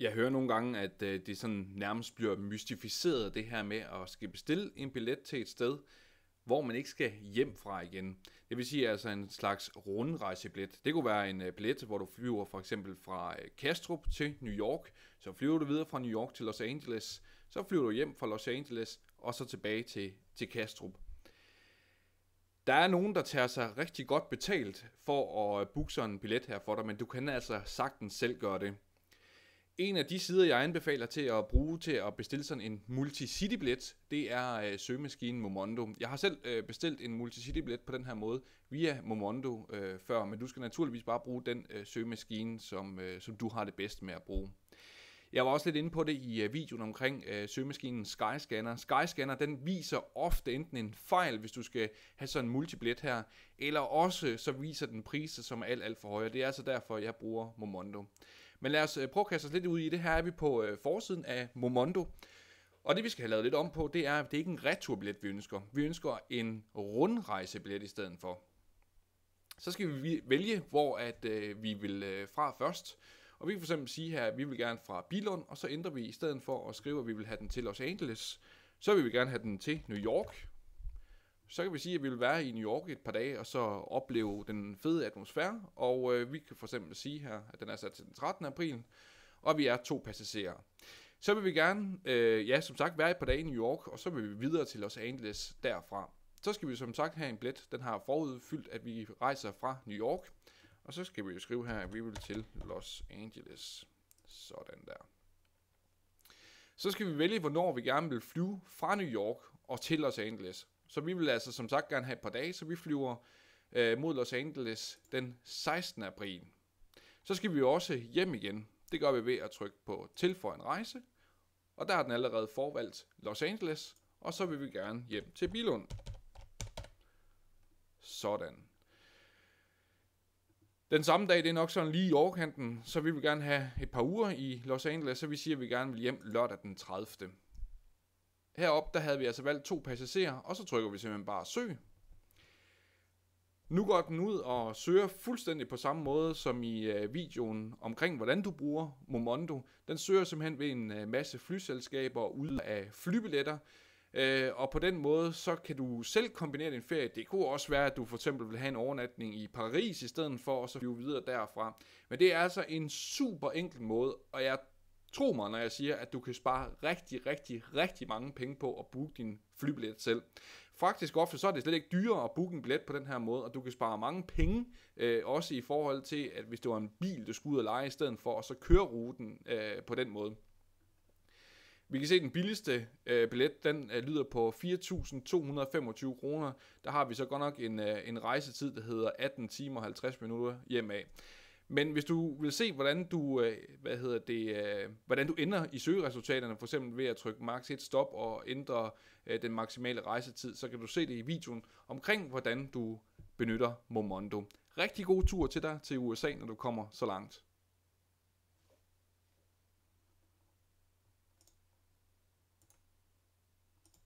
Jeg hører nogle gange, at det sådan nærmest bliver mystificeret, det her med at skal bestille en billet til et sted, hvor man ikke skal hjem fra igen. Det vil sige altså en slags rundrejsebillet. Det kunne være en billet, hvor du flyver for eksempel fra Kastrup til New York. Så flyver du videre fra New York til Los Angeles. Så flyver du hjem fra Los Angeles og så tilbage til Kastrup. Der er nogen, der tager sig rigtig godt betalt for at booke sådan en billet her for dig, men du kan altså sagtens selv gøre det. En af de sider, jeg anbefaler til at bruge til at bestille sådan en multi-city-billet, det er søgemaskinen Momondo. Jeg har selv bestilt en multi-city-billet på den her måde via Momondo før, men du skal naturligvis bare bruge den søgemaskine, som du har det bedst med at bruge. Jeg var også lidt inde på det i videoen omkring søgemaskinen Skyscanner. Skyscanner, den viser ofte enten en fejl, hvis du skal have sådan en multibillet her, eller også så viser den priser, som er alt for høje. Det er altså derfor, jeg bruger Momondo. Men lad os prøve at kaste os lidt ud i det. Her er vi på forsiden af Momondo. Og det vi skal have lavet lidt om på, det er, at det ikke er en returbillet, vi ønsker. Vi ønsker en rundrejsebillet i stedet for. Så skal vi vælge, hvor vi vil fra først. Og vi kan for eksempel sige her, at vi vil gerne fra Billund, og så ændrer vi i stedet for at skrive, at vi vil have den til Los Angeles. Så vil vi gerne have den til New York. Så kan vi sige, at vi vil være i New York et par dage, og så opleve den fede atmosfære. Og vi kan for eksempel sige her, at den er sat til den 13. april, og vi er 2 passagerer. Så vil vi gerne, som sagt, være et par dage i New York, og så vil vi videre til Los Angeles derfra. Så skal vi som sagt have en billet. Den har forudfyldt, at vi rejser fra New York. Og så skal vi jo skrive her, at vi vil til Los Angeles. Sådan der. Så skal vi vælge, hvornår vi gerne vil flyve fra New York og til Los Angeles. Så vi vil altså som sagt gerne have et par dage, så vi flyver mod Los Angeles den 16. april. Så skal vi jo også hjem igen. Det gør vi ved at trykke på tilføj en rejse. Og der er den allerede forvalgt Los Angeles. Og så vil vi gerne hjem til Billund. Sådan. Den samme dag, det er nok sådan lige i overkanten, så vi vil gerne have et par uger i Los Angeles, så vi siger, at vi gerne vil hjem lørdag den 30. Heroppe, der havde vi altså valgt 2 passagerer, og så trykker vi simpelthen bare søg. Nu går den ud og søger fuldstændig på samme måde som i videoen omkring, hvordan du bruger Momondo. Den søger simpelthen ved en masse flyselskaber ud af flybilletter. Og på den måde, så kan du selv kombinere din ferie. Det kunne også være, at du for eksempel vil have en overnatning i Paris i stedet for, og så flyve videre derfra. Men det er altså en super enkel måde, og jeg tror mig, når jeg siger, at du kan spare rigtig mange penge på at booke din flybillet selv. Faktisk ofte så er det slet ikke dyrere at booke en billet på den her måde, og du kan spare mange penge, også i forhold til, at hvis det var en bil, du skulle ud og leje i stedet for, og så køre ruten på den måde. Vi kan se, at den billigste billet, den lyder på 4.225 kroner. Der har vi så godt nok en rejsetid, der hedder 18 timer og 50 minutter hjemad. Men hvis du vil se, hvordan du ender i søgeresultaterne, for eksempel ved at trykke max 1 stop og ændre den maksimale rejsetid, så kan du se det i videoen omkring, hvordan du benytter Momondo. Rigtig god tur til dig til USA, når du kommer så langt.